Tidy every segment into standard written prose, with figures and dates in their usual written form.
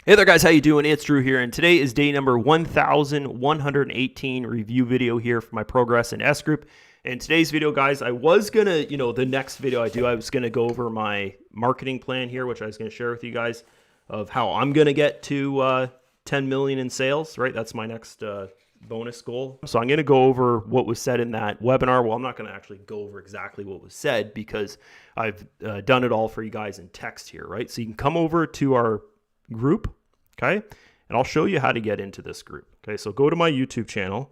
Hey there guys, how you doing? It's Drew here, and today is day number 1118 review video here for my Progress in S group. In today's video, guys, I was gonna, the next video I was gonna go over my marketing plan here, which I was gonna share with you guys of how I'm gonna get to 10 million in sales, right? That's my next bonus goal. So I'm gonna go over what was said in that webinar. Well, I'm not gonna actually go over exactly what was said because I've done it all for you guys in text here, right? So you can come over to our group, okay, and I'll show you how to get into this group. Okay, so go to my YouTube channel,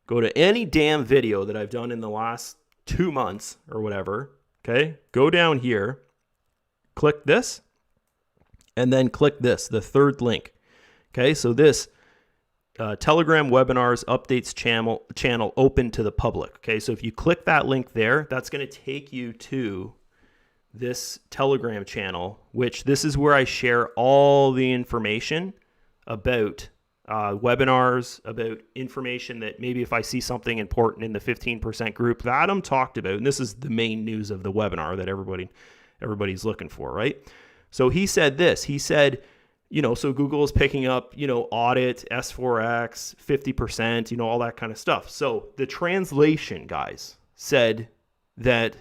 go to any damn video that I've done in the last 2 months or whatever. Okay, go down here, click this, and then click this, the third link. Okay, so this Telegram webinars updates channel open to the public. Okay, so if you click that link there, that's going to take you to this Telegram channel, which this is where I share all the information about webinars, about information that maybe if I see something important in the 15% group, Vadim talked about, and this is the main news of the webinar that everybody's looking for, right? So he said this, he said, so Google is picking up, audit, S4X, 50%, all that kind of stuff. So the translation, guys, said that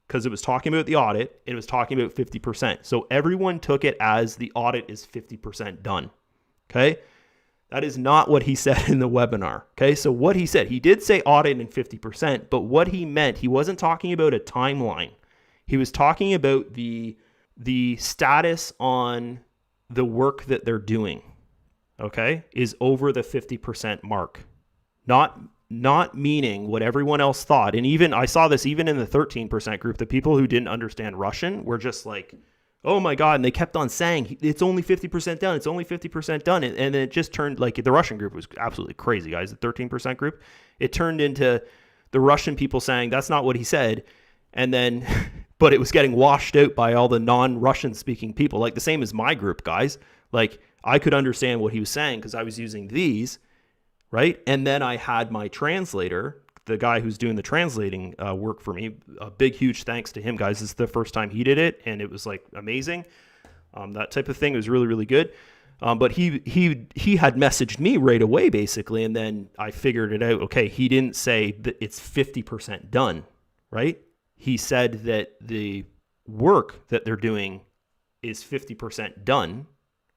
because it was talking about the audit, it was talking about 50%. So everyone took it as the audit is 50% done, okay? That is not what he said in the webinar, okay? So what he said, he did say audit and 50%, but what he meant, he wasn't talking about a timeline. He was talking about the status on the work that they're doing, okay, is over the 50% mark. Not meaning what everyone else thought. And even I saw this even in the 13% group, the people who didn't understand Russian were just like, oh my God. And they kept on saying, it's only 50% done. It's only 50% done. And then it just turned, like, the Russian group was absolutely crazy, guys. The 13% group, it turned into the Russian people saying, that's not what he said. And then, but it was getting washed out by all the non-Russian speaking people. Like the same as my group, guys. Like I could understand what he was saying because I was using these, right? And then I had my translator, the guy who's doing the translating work for me. A big, huge thanks to him, guys. This is the first time he did it, and it was like amazing. That type of thing was really, really good. But he had messaged me right away, basically, and then I figured it out. Okay, he didn't say that it's 50% done, right? He said that the work that they're doing is 50% done,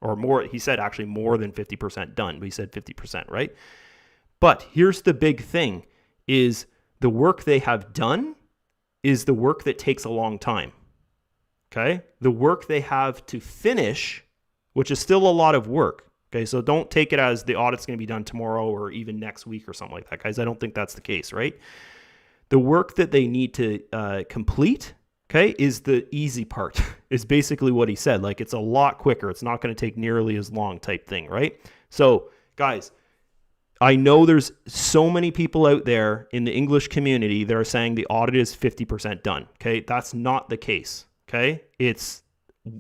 or more. He said actually more than 50% done, but he said 50%, right? But here's the big thing is the work they have done is the work that takes a long time, okay? The work they have to finish, which is still a lot of work, okay? So don't take it as the audit's going to be done tomorrow or even next week or something like that, guys. I don't think that's the case, right? The work that they need to complete, okay, is the easy part, is basically what he said. Like, it's a lot quicker. It's not going to take nearly as long type thing, right? So, guys, I know there's so many people out there in the English community that are saying the audit is 50% done, okay? That's not the case, okay? It's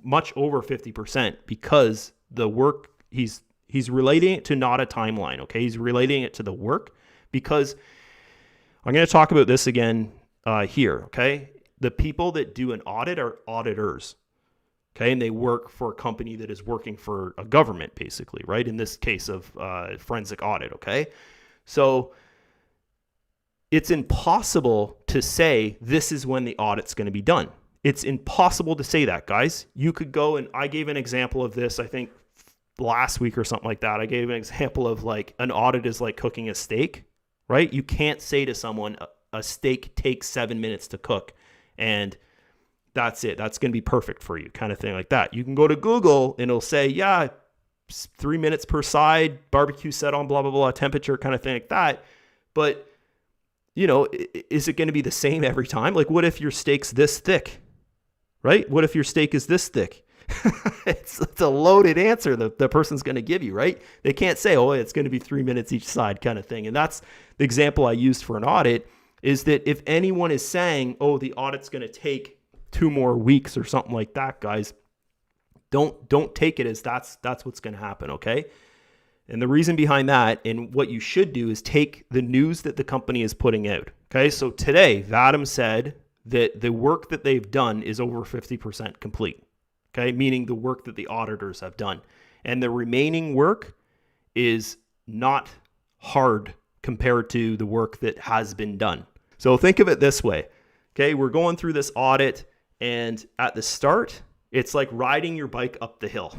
much over 50% because the work, he's relating it to not a timeline, okay? He's relating it to the work because I'm going to talk about this again here, okay? The people that do an audit are auditors, okay? And they work for a company that is working for a government, basically, right? In this case of forensic audit, okay? So it's impossible to say this is when the audit's going to be done. It's impossible to say that, guys. You could go, and I gave an example of this, I think, last week or something like that. I gave an example of like an audit is like cooking a steak, right? You can't say to someone, a steak takes 7 minutes to cook, and that's it. That's going to be perfect for you, kind of thing like that. You can go to Google, and it'll say, yeah, 3 minutes per side, barbecue set on, blah, blah, blah, temperature, kind of thing like that. But, is it going to be the same every time? Like, what if your steak's this thick, right? What if your steak is this thick? It's a loaded answer the person's going to give you, right? They can't say, oh, it's going to be 3 minutes each side kind of thing. And that's the example I used for an audit, is that if anyone is saying, oh, the audit's going to take 2 more weeks or something like that, guys, don't take it as that's what's going to happen, okay? And the reason behind that, and what you should do, is take the news that the company is putting out, okay? So today, Vadim said that the work that they've done is over 50% complete. Okay, meaning the work that the auditors have done. And the remaining work is not hard compared to the work that has been done. So think of it this way. Okay, we're going through this audit, and at the start, it's like riding your bike up the hill.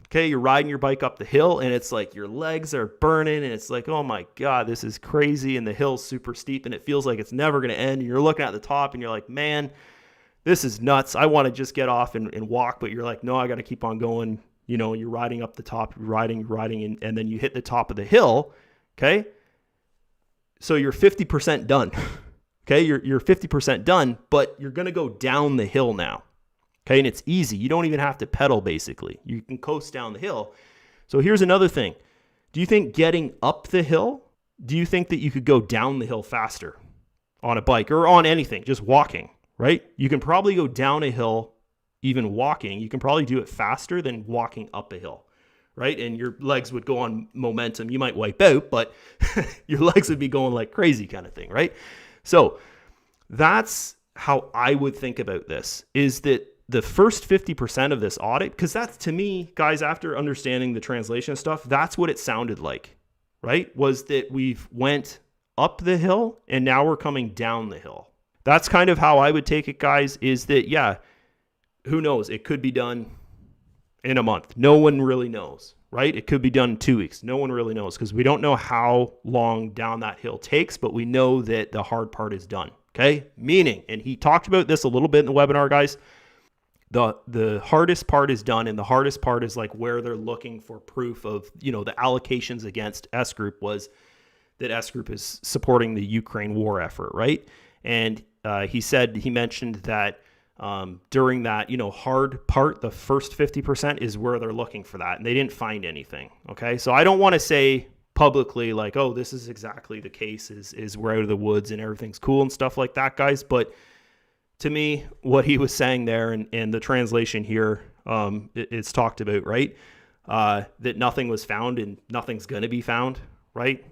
Okay, you're riding your bike up the hill, and it's like your legs are burning, and it's like, oh my God, this is crazy, and the hill's super steep, and it feels like it's never going to end, and you're looking at the top, and you're like, man, this is nuts. I want to just get off and walk, but you're like, no, I got to keep on going. You know, you're riding up the top, you're riding, and then you hit the top of the hill, okay? So you're 50% done, okay? You're 50% done, but you're going to go down the hill now. Okay, and it's easy. You don't even have to pedal, basically. You can coast down the hill. So here's another thing. Do you think getting up the hill, do you think that you could go down the hill faster on a bike or on anything, just walking, right? You can probably go down a hill even walking. You can probably do it faster than walking up a hill, right? And your legs would go on momentum. You might wipe out, but your legs would be going like crazy kind of thing, right? So that's how I would think about this, is that the first 50% of this audit, because that's, to me, guys, after understanding the translation stuff, that's what it sounded like, right? Was that we've went up the hill and now we're coming down the hill. That's kind of how I would take it, guys, is that, yeah, who knows? It could be done in a month. No one really knows, right? It could be done in 2 weeks. No one really knows, because we don't know how long down that hill takes, but we know that the hard part is done, okay? Meaning, and he talked about this a little bit in the webinar, guys, the hardest part is done, and the hardest part is like where they're looking for proof of, you know, the allocations against S Group was that S Group is supporting the Ukraine war effort, right? And he mentioned that during that, you know, hard part, the first 50% is where they're looking for that, and they didn't find anything. Okay, so I don't want to say publicly like, oh, this is exactly the case, is we're out of the woods and everything's cool and stuff like that, guys, but to me, what he was saying there and the translation here, it's talked about, right? That nothing was found and nothing's going to be found, right?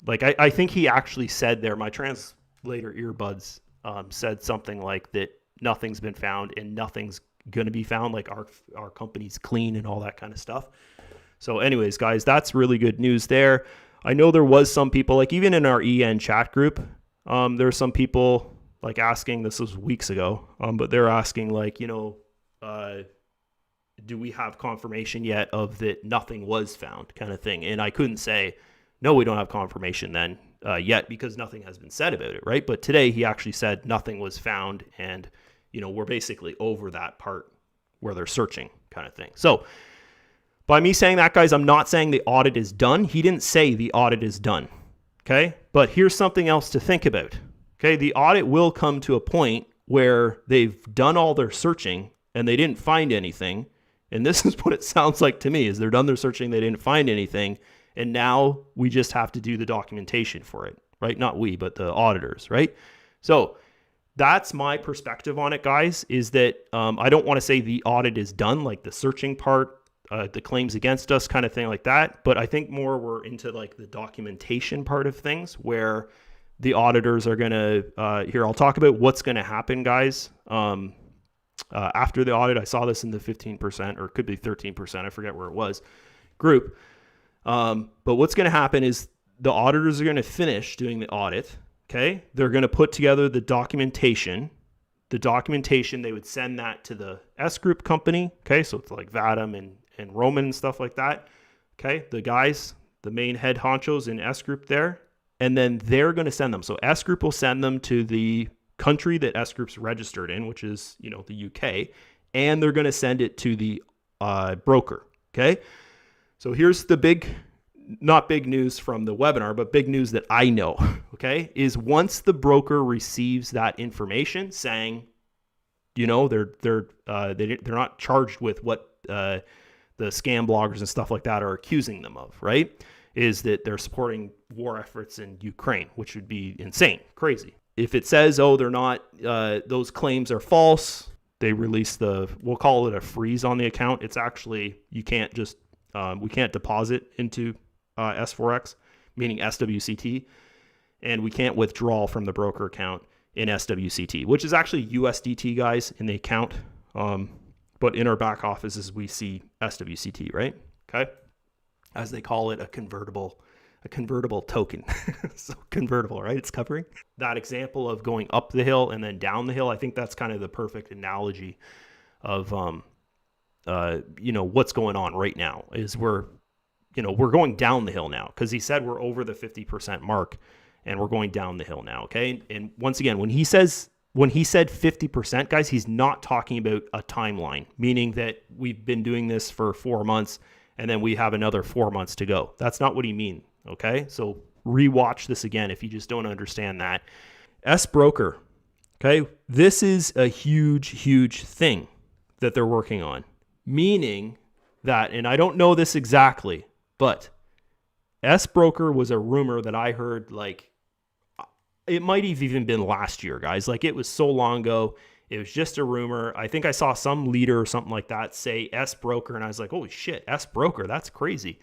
Like, I think he actually said there, my translator earbuds said something like that nothing's been found and nothing's going to be found, like our company's clean and all that kind of stuff. So anyways, guys, that's really good news there. I know there was some people, like even in our EN chat group, there's some people like asking, this was weeks ago, but they're asking like, you know, do we have confirmation yet of that nothing was found kind of thing? And I couldn't say, no, we don't have confirmation then yet, because nothing has been said about it, right? But today he actually said nothing was found, and, you know, we're basically over that part where they're searching kind of thing. So by me saying that, guys, I'm not saying the audit is done. He didn't say the audit is done, okay? But here's something else to think about. Okay, the audit will come to a point where they've done all their searching and they didn't find anything. And this is what it sounds like to me, is they're done their searching, they didn't find anything, and now we just have to do the documentation for it, right? Not we, but the auditors, right? So that's my perspective on it, guys, is that I don't want to say the audit is done, like the searching part, the claims against us kind of thing like that. But I think more we're into like the documentation part of things, where the auditors are going to, here, I'll talk about what's going to happen, guys. After the audit, I saw this in the 15%, or it could be 13%, I forget where it was, group. But what's going to happen is the auditors are going to finish doing the audit, okay? They're going to put together the documentation. The documentation, they would send that to the S Group company, okay? So it's like Vadim and Roman and stuff like that, okay? The guys, the main head honchos in S Group there. And then they're going to send them. So S Group will send them to the country that S Group's registered in, which is, you know, the UK, and they're going to send it to the broker. Okay. So here's the not big news from the webinar, but big news that I know. Okay. Is once the broker receives that information saying, you know, they're not charged with what the scam bloggers and stuff like that are accusing them of, right? Is that they're supporting war efforts in Ukraine, which would be insane, crazy. If it says, oh, they're not, those claims are false, they release we'll call it a freeze on the account. It's actually, you can't just, we can't deposit into S4X, meaning SWCT, and we can't withdraw from the broker account in SWCT, which is actually USDT, guys, in the account. But in our back offices, we see SWCT, right? Okay. As they call it, a convertible token. So convertible, right? It's covering that example of going up the hill and then down the hill. I think that's kind of the perfect analogy of, what's going on right now is we're going down the hill now, because he said we're over the 50% mark and we're going down the hill now. Okay. And once again, when he said 50%, guys, he's not talking about a timeline, meaning that we've been doing this for 4 months and then we have another 4 months to go. That's not what he means. Okay. So rewatch this again if you just don't understand that. S broker. Okay. This is a huge, huge thing that they're working on, meaning that, and I don't know this exactly, but S broker was a rumor that I heard, like, it might have even been last year, guys. Like, it was so long ago. It was just a rumor. I think I saw some leader or something like that say S broker, and I was like, holy shit, S broker, that's crazy.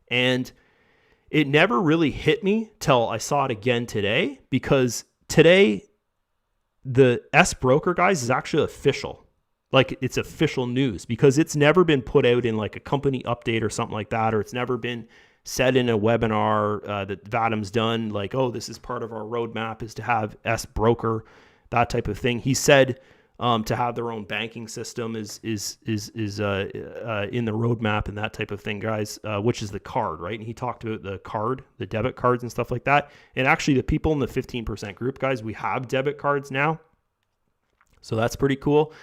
And it never really hit me till I saw it again today, because today the S broker, guys, is actually official. Like, it's official news, because it's never been put out in like a company update or something like that, or it's never been said in a webinar that Vadim's done, like, oh, this is part of our roadmap is to have S broker, that type of thing. He said to have their own banking system is in the roadmap and that type of thing, guys, which is the card, right? And he talked about the card, the debit cards and stuff like that. And actually, the people in the 15% group, guys, we have debit cards now, so that's pretty cool.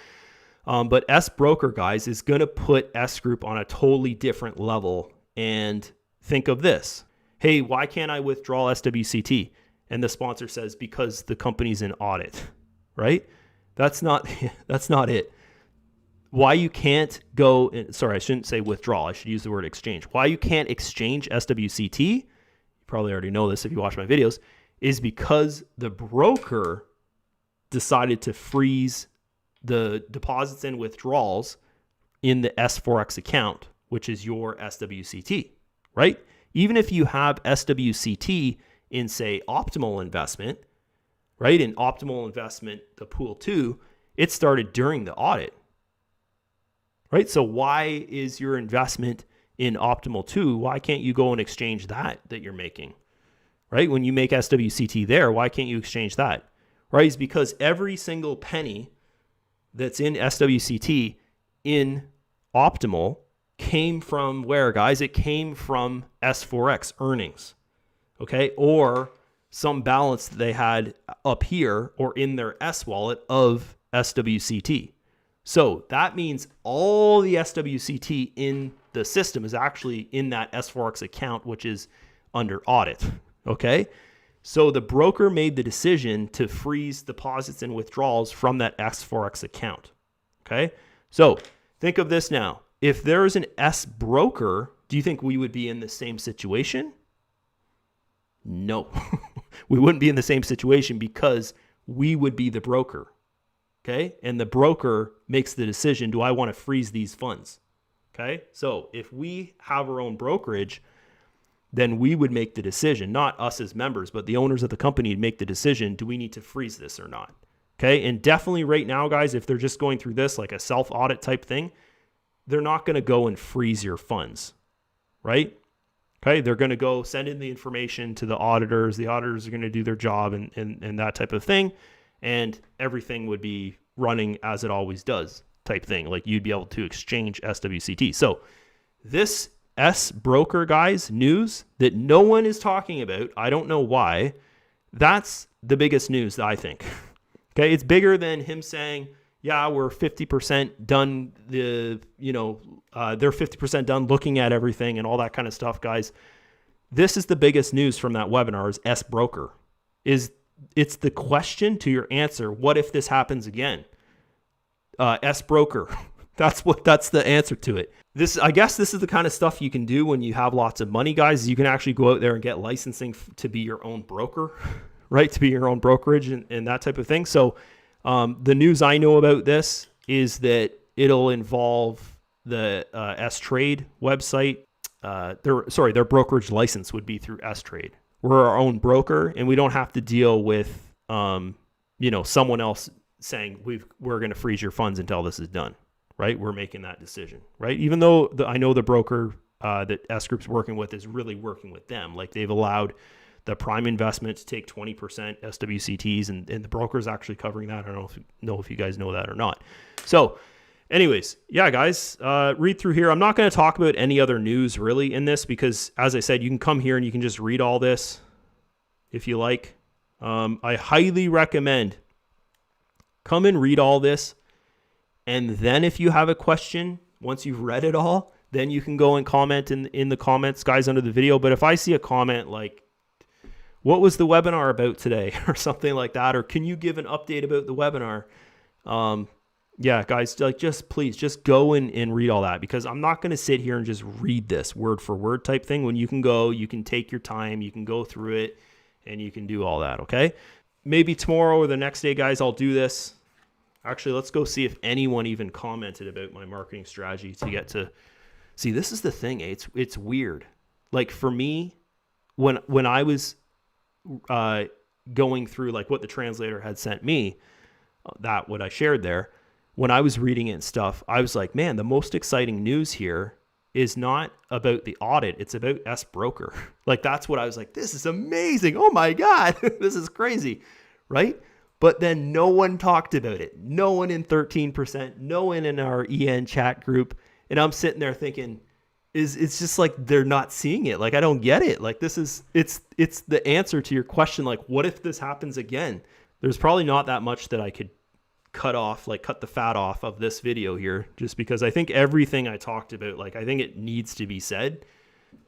But S broker, guys, is going to put S group on a totally different level. And think of this. Hey, why can't I withdraw SWCT? And the sponsor says, because the company's in audit, right? That's not it. Why you can't go, sorry, I shouldn't say withdraw. I should use the word exchange. Why you can't exchange SWCT, you probably already know this if you watch my videos, is because the broker decided to freeze the deposits and withdrawals in the S4X account, which is your SWCT, right? Even if you have SWCT in, say, optimal investment, right? In optimal investment, the pool 2, it started during the audit, right? So why is your investment in optimal 2, why can't you go and exchange that you're making, right? When you make SWCT there, why can't you exchange that, right? It's because every single penny that's in SWCT in optimal came from where, guys? It came from S4X earnings, okay? Or some balance that they had up here or in their S wallet of SWCT. So that means all the SWCT in the system is actually in that S4X account, which is under audit, okay? So the broker made the decision to freeze deposits and withdrawals from that S4X account, okay? So think of this now. If there is an S broker, do you think we would be in the same situation? No, we wouldn't be in the same situation, because we would be the broker, okay? And the broker makes the decision, do I want to freeze these funds, okay? So if we have our own brokerage, then we would make the decision, not us as members, but the owners of the company would make the decision, do we need to freeze this or not, okay? And definitely right now, guys, if they're just going through this like a self-audit type thing, they're not going to go and freeze your funds, right? Okay, they're going to go send in the information to the auditors. The auditors are going to do their job and that type of thing. And everything would be running as it always does type thing. Like, you'd be able to exchange SWCT. So this S broker, guys, news that no one is talking about, I don't know why, that's the biggest news that I think. Okay, it's bigger than him saying, yeah, we're 50% done. They're 50% done looking at everything and all that kind of stuff, guys. This is the biggest news from that webinar is S broker. It's the question to your answer. What if this happens again? S broker. That's the answer to it. I guess this is the kind of stuff you can do when you have lots of money, guys. You can actually go out there and get licensing to be your own broker, right? To be your own brokerage and that type of thing. So the news I know about this is that it'll involve the S-Trade website. Their brokerage license would be through S-Trade. We're our own broker, and we don't have to deal with someone else saying we're going to freeze your funds until this is done, right? We're making that decision, right? Even though I know the broker that S Group's working with is really working with them. Like they've allowed the prime investment to take 20% SWCTs, and the broker's actually covering that. I don't know if you guys know that or not. So anyways, yeah, guys, read through here. I'm not going to talk about any other news really in this because, as I said, you can come here and you can just read all this if you like. I highly recommend come and read all this. And then if you have a question, once you've read it all, then you can go and comment in the comments, guys, under the video. But if I see a comment like, what was the webinar about today or something like that, or can you give an update about the webinar? Yeah, guys, like please just go and read all that, because I'm not going to sit here and just read this word for word type thing. When you can go, you can take your time, you can go through it, and you can do all that, okay? Maybe tomorrow or the next day, guys, I'll do this. Actually, let's go see if anyone even commented about my marketing strategy to get to... See, this is the thing, it's weird. Like for me, when I was going through like what the translator had sent me, what I shared there, when I was reading it and stuff, I was like, man, the most exciting news here is not about the audit. It's about S Broker. Like, that's what I was like, this is amazing. Oh my God, this is crazy, right? But then no one talked about it. No one in 13%, no one in our EN chat group. And I'm sitting there thinking, it's just like they're not seeing it. Like, I don't get it. Like, it's the answer to your question. Like, what if this happens again? There's probably not that much that I could cut the fat off of this video here, just because I think everything I talked about, like, I think it needs to be said,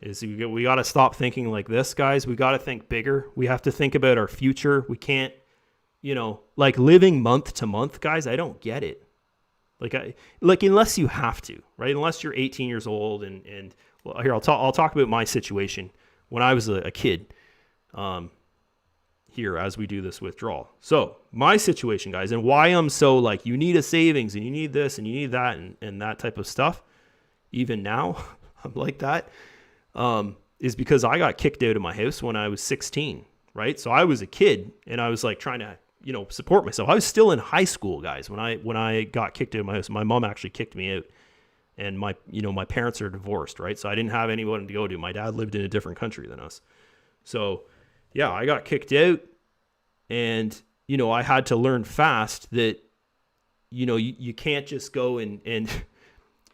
is we got to stop thinking like this, guys. We got to think bigger. We have to think about our future. We can't, like living month to month, guys. I don't get it. Like unless you have to, right? Unless you're 18 years old and well, here, I'll talk about my situation when I was a kid, here as we do this withdrawal. So my situation, guys, and why I'm so like, you need a savings and you need this and you need that and that type of stuff. Even now I'm like that, is because I got kicked out of my house when I was 16, right? So I was a kid and I was like trying to, support myself. I was still in high school, guys, when I got kicked out of my house. My mom actually kicked me out, and my parents are divorced, right? So I didn't have anyone to go to. My dad lived in a different country than us. So yeah, I got kicked out, and, I had to learn fast that, you can't just go and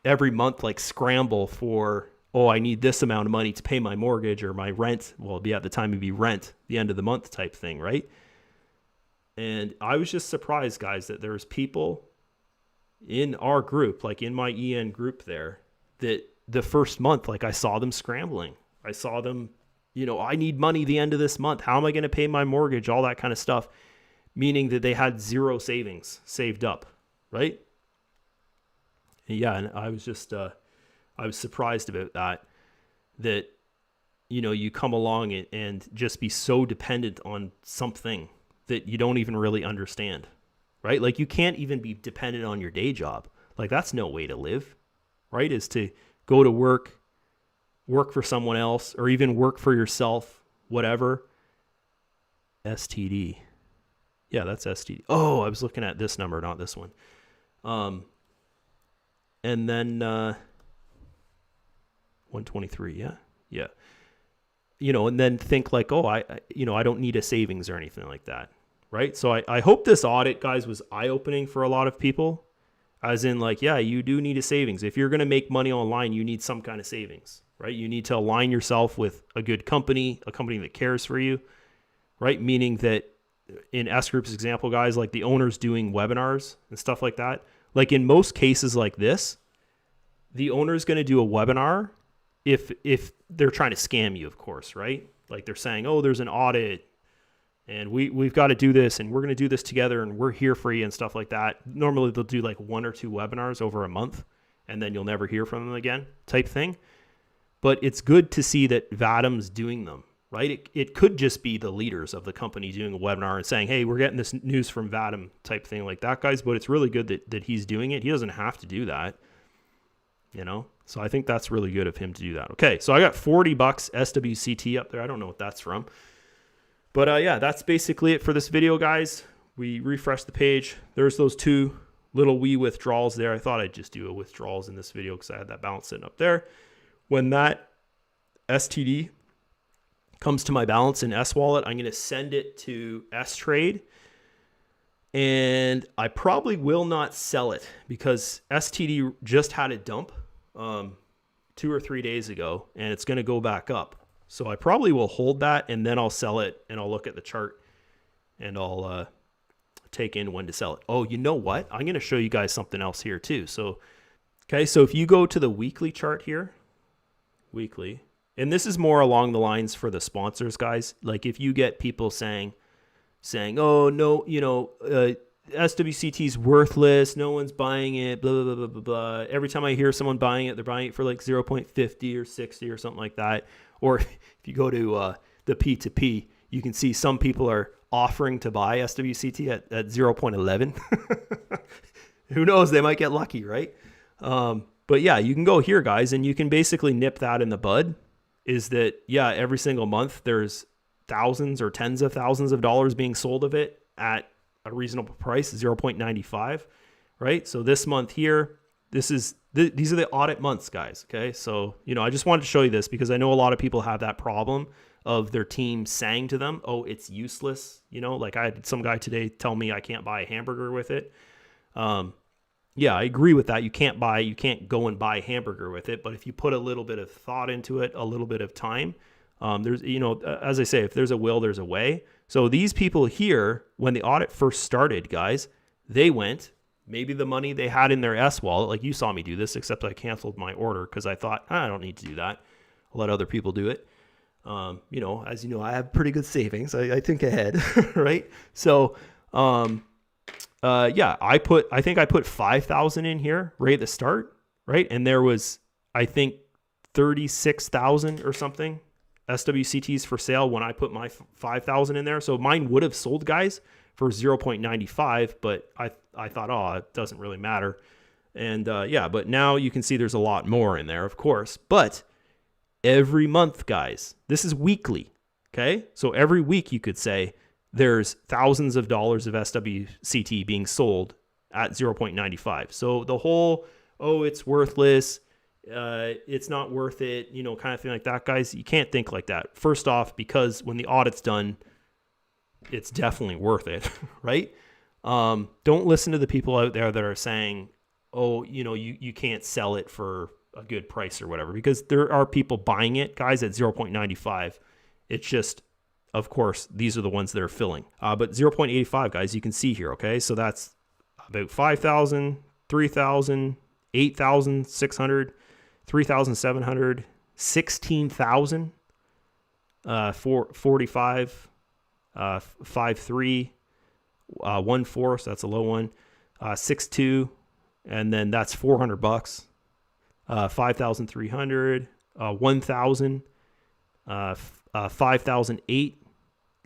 every month, like, scramble for, oh, I need this amount of money to pay my mortgage or my rent. Well, at the time it'd be rent, the end of the month type thing, right? And I was just surprised, guys, that there's people in our group, like in my EN group there, that the first month, like, I saw them scrambling. I saw them, I need money the end of this month. How am I going to pay my mortgage? All that kind of stuff, meaning that they had zero savings saved up, right? And yeah, and I was just, I was surprised about that, you come along and just be so dependent on something that you don't even really understand, right? Like, you can't even be dependent on your day job. Like, that's no way to live, right? Is to go to work for someone else, or even work for yourself, whatever. STD. Yeah, that's STD. Oh, I was looking at this number, not this one. And then 123, yeah. Yeah. And then think like, oh, I don't need a savings or anything like that, right? So I hope this audit, guys, was eye-opening for a lot of people, as in, like, yeah, you do need a savings. If you're going to make money online, you need some kind of savings, right? You need to align yourself with a good company, a company that cares for you, right? Meaning that in S Group's example, guys, like the owners doing webinars and stuff like that, like in most cases like this, the owner's going to do a webinar if they're trying to scam you, of course, right? Like, they're saying, oh, there's an audit and we've got to do this and we're going to do this together and we're here for you and stuff like that. Normally they'll do like 1 or 2 webinars over a month and then you'll never hear from them again type thing. But it's good to see that Vadim's doing them, right? It could just be the leaders of the company doing a webinar and saying, hey, we're getting this news from Vadim type thing like that, guys. But it's really good that he's doing it. He doesn't have to do that, So I think that's really good of him to do that. Okay, so I got $40 SWCT up there. I don't know what that's from. But yeah, that's basically it for this video, guys. We refresh the page. There's those 2 little wee withdrawals there. I thought I'd just do a withdrawals in this video because I had that balance sitting up there. when that STD comes to my balance in S Wallet, I'm going to send it to S Trade, and I probably will not sell it because STD just had a dump 2 or 3 days ago, and it's going to go back up. So I probably will hold that, and then I'll sell it, and I'll look at the chart, and I'll take in when to sell it. Oh, you know what? I'm going to show you guys something else here too. So, okay, so if you go to the weekly chart here, weekly, and this is more along the lines for the sponsors, guys. Like if you get people saying, oh, no, SWCT is worthless, no one's buying it, blah, blah, blah, blah, blah, blah. Every time I hear someone buying it, they're buying it for like 0.50 or 60 or something like that. Or if you go to the P2P, you can see some people are offering to buy SWCT at 0.11. Who knows? They might get lucky, right? But yeah, you can go here, guys, and you can basically nip that in the bud. Is that, yeah, every single month there's thousands or tens of thousands of dollars being sold of it at a reasonable price, 0.95, right? So this month here, these are the audit months, guys, okay? So, I just wanted to show you this because I know a lot of people have that problem of their team saying to them, oh, it's useless. Like I had some guy today tell me I can't buy a hamburger with it. Yeah, I agree with that. You can't go and buy a hamburger with it. But if you put a little bit of thought into it, a little bit of time, there's, as I say, if there's a will, there's a way. So these people here, when the audit first started, guys, they went, maybe the money they had in their S wallet, like you saw me do this, except I canceled my order because I thought, I don't need to do that. I'll let other people do it. As you know, I have pretty good savings. I think ahead, right? So, I think I put 5,000 in here right at the start, right? And there was, I think, 36,000 or something SWCTs for sale when I put my 5,000 in there. So mine would have sold, guys, for 0.95, but I thought, oh, it doesn't really matter. And but now you can see there's a lot more in there, of course. But every month, guys, this is weekly, okay? So every week you could say, there's thousands of dollars of SWCT being sold at 0.95. So the whole, oh, it's worthless, it's not worth it, kind of thing like that, guys, you can't think like that. First off, because when the audit's done, it's definitely worth it, right? Don't listen to the people out there that are saying, oh, you can't sell it for a good price or whatever, because there are people buying it, guys, at 0.95. It's just, of course, these are the ones that are filling. But 0.85, guys, you can see here, okay? So that's about 5,000, 3,000, 8,600, 3,700, 16,000, 45, 5.3, 1.4, so that's a low one, 6.2, and then that's $400, 5,300, 1,000, 5,008.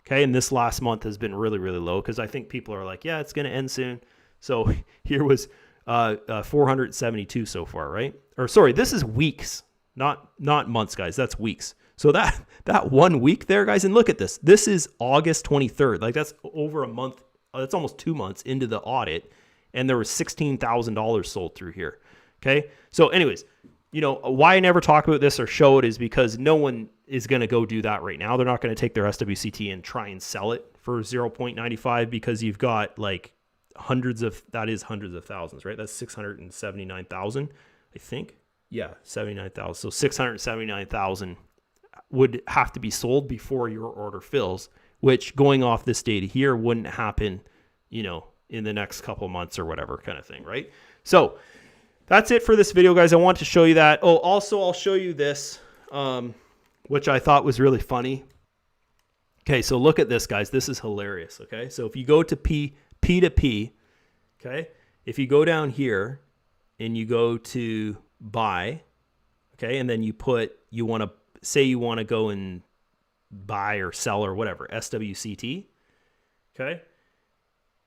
Okay, and this last month has been really, really low because I think people are like, yeah, it's going to end soon. So here was 472 so far, right? Or sorry, this is weeks, not months, guys. That's weeks. So that 1 week there, guys, and look at this. This is August 23rd. Like that's over a month. That's almost 2 months into the audit, and there was $16,000 sold through here. Okay, so anyways, why I never talk about this or show it is because no one is going to go do that right now. They're not going to take their SWCT and try and sell it for 0.95 because you've got like hundreds of thousands, right? That's 679,000, I think. Yeah, 79,000. So 679,000 would have to be sold before your order fills, which going off this data here wouldn't happen, in the next couple months or whatever kind of thing, right? So that's it for this video, guys. I want to show you that. Oh, also, I'll show you this, which I thought was really funny. Okay, so look at this, guys. This is hilarious, okay? So if you go to P2P, okay, if you go down here and you go to buy, okay, and then you want to go and buy or sell or whatever, SWCT, okay?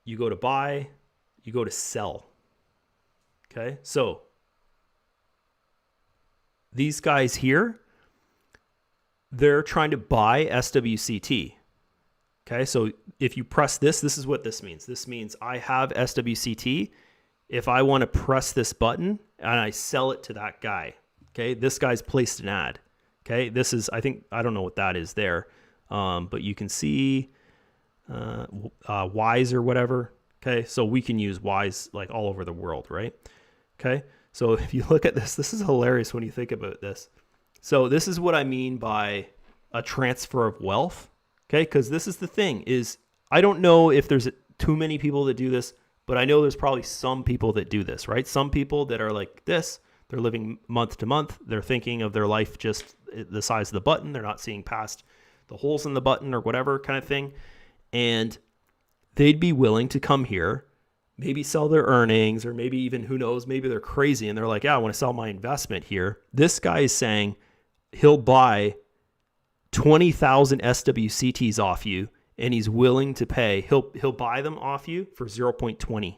You go to buy, you go to sell. Okay, so these guys here, they're trying to buy SWCT. Okay, so if you press this is what this means. This means I have SWCT. If I want to press this button and I sell it to that guy, Okay, this guy's placed an ad. Okay, this is, I don't know what that is there, but you can see Wise or whatever. Okay, so we can use Wise like all over the world, right? Okay, so if you look at this is hilarious when you think about this. So this is what I mean by a transfer of wealth. Okay, because this is the thing is, I don't know if there's too many people that do this, but I know there's probably some people that do this, right? Some people that are like this, they're living month to month. They're thinking of their life just the size of the button. They're not seeing past the holes in the button or whatever kind of thing. And they'd be willing to come here, maybe sell their earnings, or maybe even, who knows, maybe they're crazy and they're like, yeah, I want to sell my investment here. This guy is saying he'll buy 20,000 SWCTs off you, and he's willing to pay. He'll buy them off you for 0.20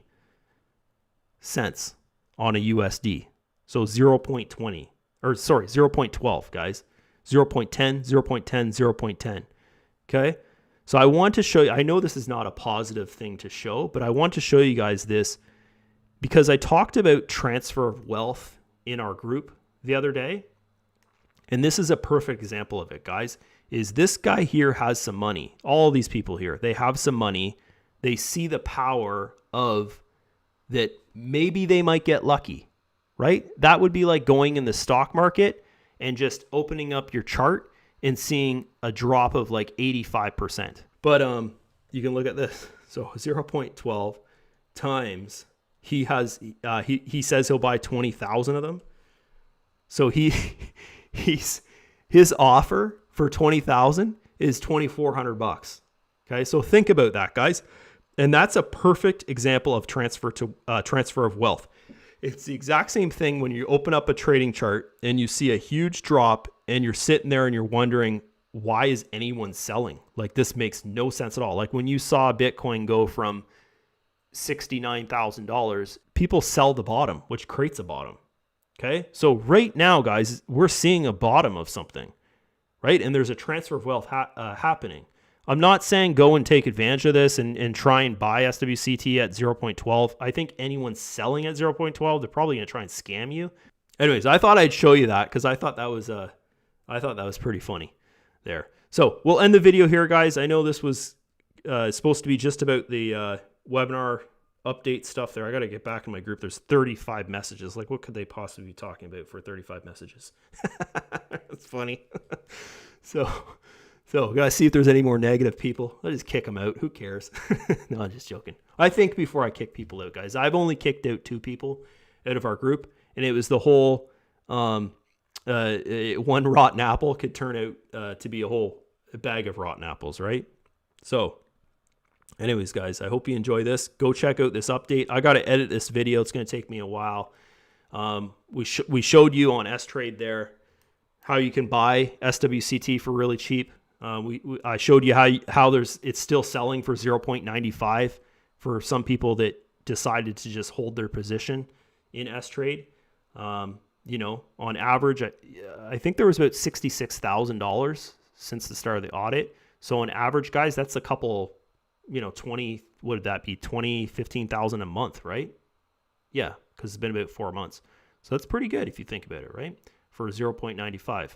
cents on a USD. So 0.20, or sorry, 0.12, guys. 0.10, 0.10, 0.10. Okay? So I want to show you, I know this is not a positive thing to show, but I want to show you guys this because I talked about transfer of wealth in our group the other day. And this is a perfect example of it, guys. Is this guy here has some money. All these people here, they have some money. They see the power of that maybe they might get lucky, right? That would be like going in the stock market and just opening up your chart and seeing a drop of like 85%. But you can look at this. So 0.12 times he has he says he'll buy 20,000 of them. So his offer for 20,000 is $2,400. Okay, so think about that, guys. And that's a perfect example of transfer of wealth. It's the exact same thing when you open up a trading chart and you see a huge drop and you're sitting there and you're wondering, why is anyone selling? Like, this makes no sense at all. Like when you saw Bitcoin go from $69,000, people sell the bottom, which creates a bottom. Okay, so right now, guys, we're seeing a bottom of something, right? And there's a transfer of wealth happening. I'm not saying go and take advantage of this and try and buy SWCT at 0.12. I think anyone selling at 0.12, they're probably going to try and scam you. Anyways, I thought I'd show you that because I thought that was pretty funny there. So we'll end the video here, guys. I know this was supposed to be just about the webinar update stuff there. I got to get back in my group. There's 35 messages. Like, what could they possibly be talking about for 35 messages? That's funny. So gotta see if there's any more negative people. I'll just kick them out. Who cares? No, I'm just joking. I think before I kick people out, guys, I've only kicked out 2 people out of our group, and it was the whole one rotten apple could turn out to be a whole bag of rotten apples, right? So anyways, guys, I hope you enjoy this. Go check out this update. I got to edit this video. It's going to take me a while. We showed you on S-Trade there how you can buy SWCT for really cheap. I showed you how it's still selling for 0.95 for some people that decided to just hold their position in S-Trade. You know, on average, I think there was about $66,000 since the start of the audit. So on average, guys, that's a couple, 20, what would that be? 15,000 a month, right? Yeah, because it's been about 4 months. So that's pretty good if you think about it, right? For 0.95.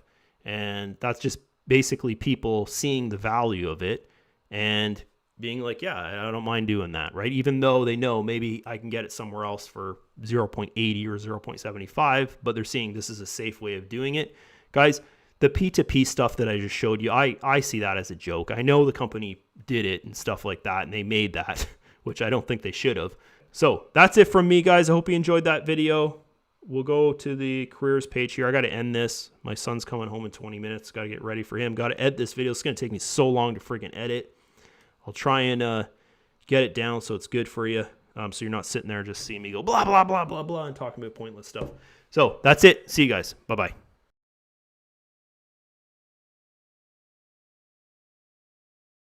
And that's just basically people seeing the value of it and being like, yeah, I don't mind doing that, right? Even though they know maybe I can get it somewhere else for 0.80 or 0.75, but they're seeing this is a safe way of doing it. Guys, the P2P stuff that I just showed you, I see that as a joke. I know the company did it and stuff like that, and they made that, which I don't think they should have. So that's it from me, guys. I hope you enjoyed that video. We'll go to the careers page here. I got to end this. My son's coming home in 20 minutes. Got to get ready for him. Got to edit this video. It's going to take me so long to freaking edit. I'll try and get it down so it's good for you. So you're not sitting there just seeing me go blah, blah, blah, blah, blah, and talking about pointless stuff. So that's it. See you guys. Bye-bye.